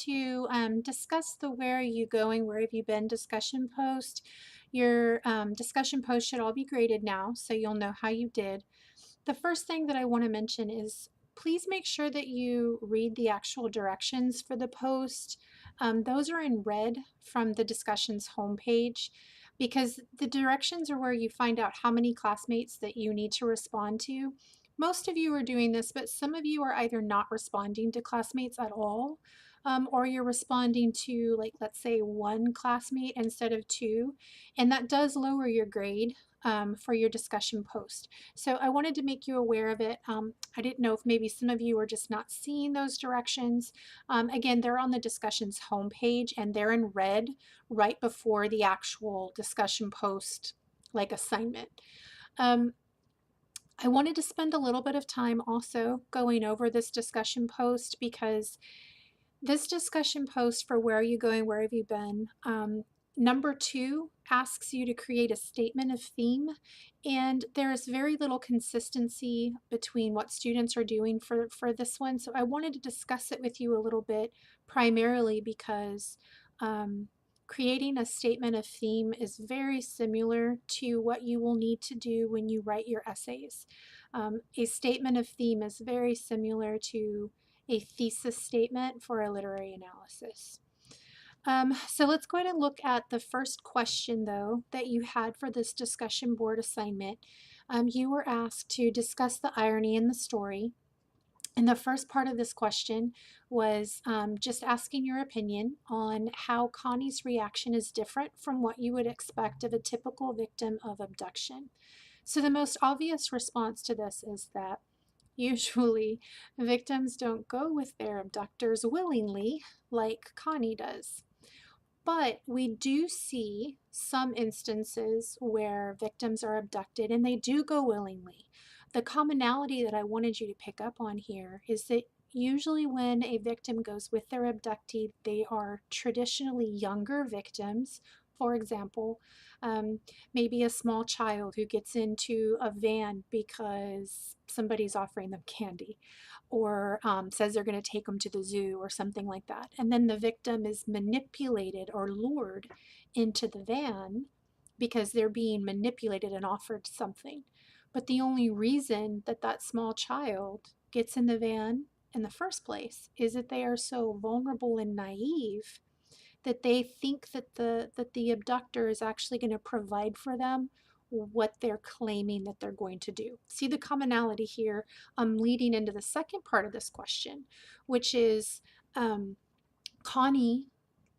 to discuss the where are you going, where have you been discussion post. Your discussion post should all be graded now, so you'll know how you did. The first thing that I want to mention is please make sure that you read the actual directions for the post. Those are in red from the discussions homepage because the directions are where you find out how many classmates that you need to respond to. Most of you are doing this, but some of you are either not responding to classmates at all, or you're responding to, like, let's say one classmate instead of two, and that does lower your grade for your discussion post. So I wanted to make you aware of it. I didn't know if maybe some of you are just not seeing those directions. Again, they're on the discussions homepage and they're in red right before the actual discussion post, like assignment. I wanted to spend a little bit of time also going over this discussion post because this discussion post for where are you going, where have you been, number 2 asks you to create a statement of theme, and there is very little consistency between what students are doing for this one. So I wanted to discuss it with you a little bit, primarily because creating a statement of theme is very similar to what you will need to do when you write your essays. A statement of theme is very similar to a thesis statement for a literary analysis. So let's go ahead and look at the first question, though, that you had for this discussion board assignment. You were asked to discuss the irony in the story. And the first part of this question was just asking your opinion on how Connie's reaction is different from what you would expect of a typical victim of abduction. So the most obvious response to this is that usually victims don't go with their abductors willingly like Connie does. But we do see some instances where victims are abducted and they do go willingly. The commonality that I wanted you to pick up on here is that usually when a victim goes with their abductee, they are traditionally younger victims. For example, maybe a small child who gets into a van because somebody's offering them candy, or says they're going to take them to the zoo or something like that. And then the victim is manipulated or lured into the van because they're being manipulated and offered something. But the only reason that that small child gets in the van in the first place is that they are so vulnerable and naive that they think that the abductor is actually going to provide for them what they're claiming that they're going to do. See the commonality here leading into the second part of this question, which is Connie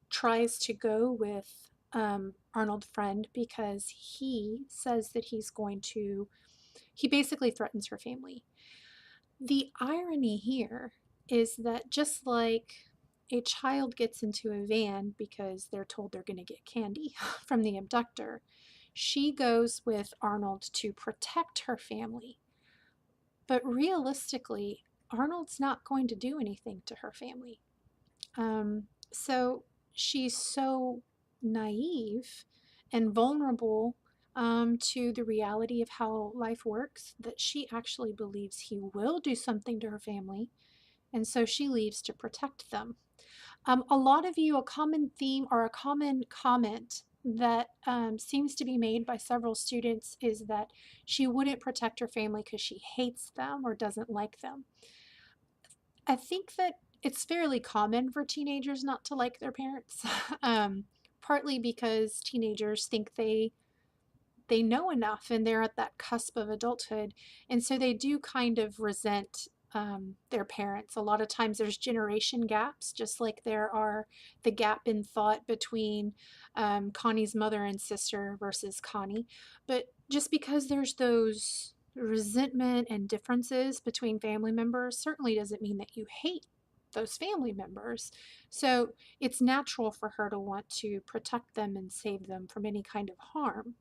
tries to go with Arnold Friend because he says that he basically threatens her family. The irony here is that just like a child gets into a van because they're told they're going to get candy from the abductor, she goes with Arnold to protect her family. But realistically, Arnold's not going to do anything to her family. So she's so naive and vulnerable to the reality of how life works that she actually believes he will do something to her family, and so she leaves to protect them. A lot of you, a common theme or a common comment that seems to be made by several students is that she wouldn't protect her family because she hates them or doesn't like them. I think that it's fairly common for teenagers not to like their parents, partly because teenagers think they know enough and they're at that cusp of adulthood, and so they do kind of resent their parents. A lot of times there's generation gaps, just like there are the gap in thought between Connie's mother and sister versus Connie. But just because there's those resentment and differences between family members certainly doesn't mean that you hate those family members. So it's natural for her to want to protect them and save them from any kind of harm.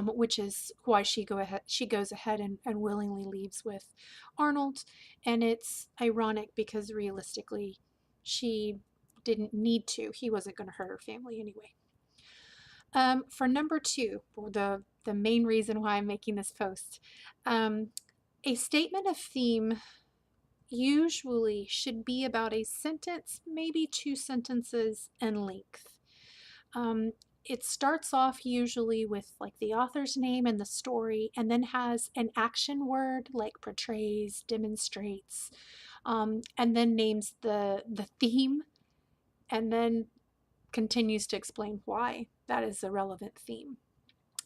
Which is why she goes ahead and willingly leaves with Arnold. And it's ironic because realistically, she didn't need to. He wasn't going to hurt her family anyway. For number 2, the main reason why I'm making this post, a statement of theme usually should be about a sentence, maybe 2 sentences in length. Um, it starts off usually with like the author's name and the story, and then has an action word like portrays, demonstrates, and then names the theme, and then continues to explain why that is a relevant theme.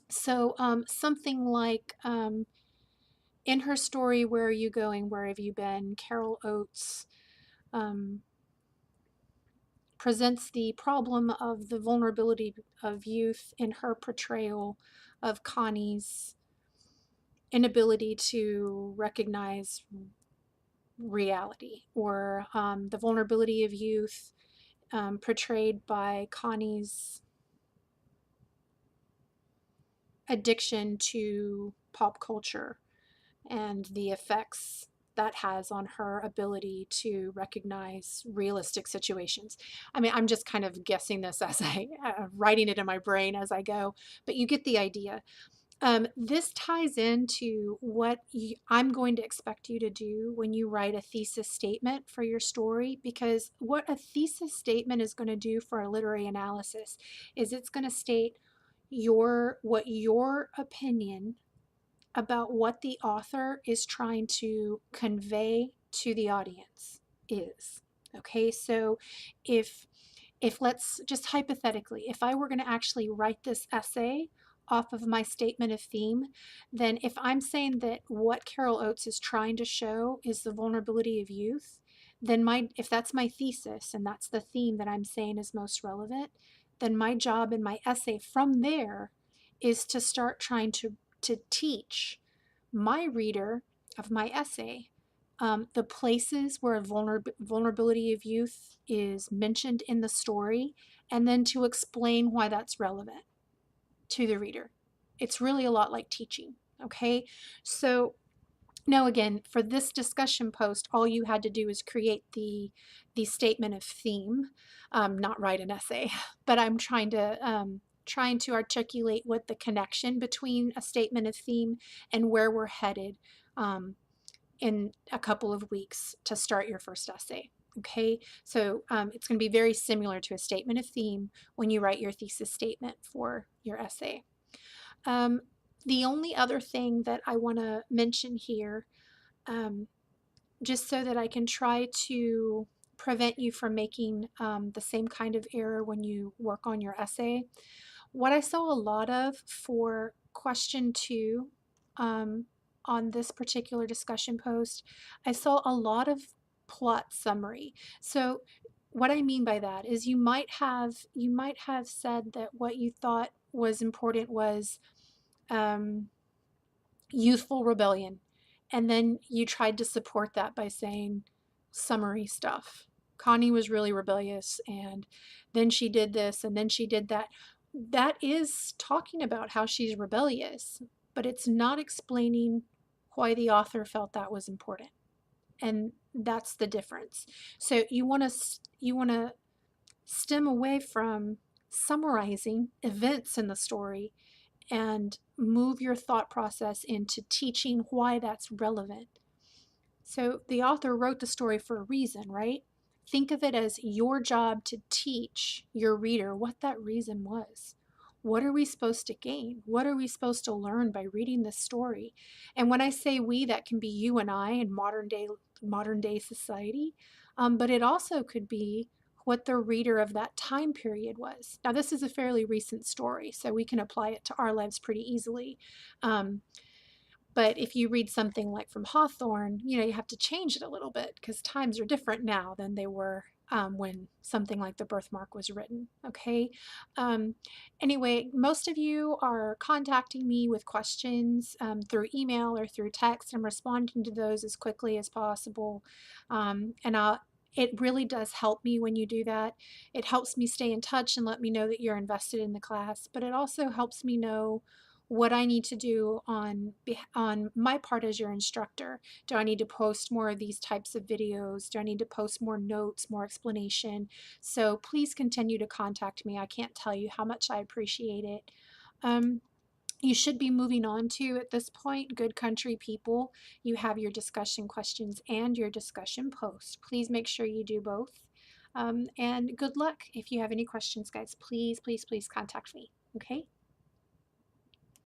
So something like in her story, "Where are you going? Where have you been?" Carol Oates um, presents the problem of the vulnerability of youth in her portrayal of Connie's inability to recognize reality, or the vulnerability of youth portrayed by Connie's addiction to pop culture and the effects that has on her ability to recognize realistic situations. I mean, I'm just kind of guessing this as I writing it in my brain as I go, but you get the idea. This ties into what I'm going to expect you to do when you write a thesis statement for your story, because what a thesis statement is going to do for a literary analysis is it's going to state what your opinion about what the author is trying to convey to the audience is. Okay, so if let's just hypothetically, if I were going to actually write this essay off of my statement of theme, then if I'm saying that what Carol Oates is trying to show is the vulnerability of youth, then if that's my thesis and that's the theme that I'm saying is most relevant, then my job in my essay from there is to start trying to teach my reader of my essay the places where vulnerability of youth is mentioned in the story, and then to explain why that's relevant to the reader. It's really a lot like teaching. Okay, so now again, for this discussion post, all you had to do is create the statement of theme, not write an essay. But I'm trying to articulate what the connection between a statement of theme and where we're headed in a couple of weeks to start your first essay. Okay, so it's going to be very similar to a statement of theme when you write your thesis statement for your essay. Um, the only other thing that I want to mention here, um, just so that I can try to prevent you from making the same kind of error when you work on your essay, what I saw a lot of for question 2 um, on this particular discussion post, I saw a lot of plot summary. So what I mean by that is you might have said that what you thought was important was um, youthful rebellion, and then you tried to support that by saying summary stuff. Connie was really rebellious, and then she did this, and then she did that. That is talking about how she's rebellious, but it's not explaining why the author felt that was important. And that's the difference. So you want to stem away from summarizing events in the story and move your thought process into teaching why that's relevant. So the author wrote the story for a reason, right? Think of it as your job to teach your reader what that reason was. What are we supposed to gain? What are we supposed to learn by reading this story? And when I say we, that can be you and I in modern day society, but it also could be what the reader of that time period was. Now, this is a fairly recent story, so we can apply it to our lives pretty easily. Um, but if you read something like from Hawthorne, you have to change it a little bit because times are different now than they were when something like The Birthmark was written. Okay. Um, anyway, most of you are contacting me with questions through email or through text. I'm responding to those as quickly as possible. It really does help me when you do that. It helps me stay in touch and let me know that you're invested in the class, but it also helps me know what I need to do on my part as your instructor. Do I need to post more of these types of videos? Do I need to post more notes, more explanation? So please continue to contact me. I can't tell you how much I appreciate it. Um, you should be moving on to at this point Good Country People. You have your discussion questions and your discussion post. Please make sure you do both. And good luck. If you have any questions, guys, please, please, please contact me. Okay?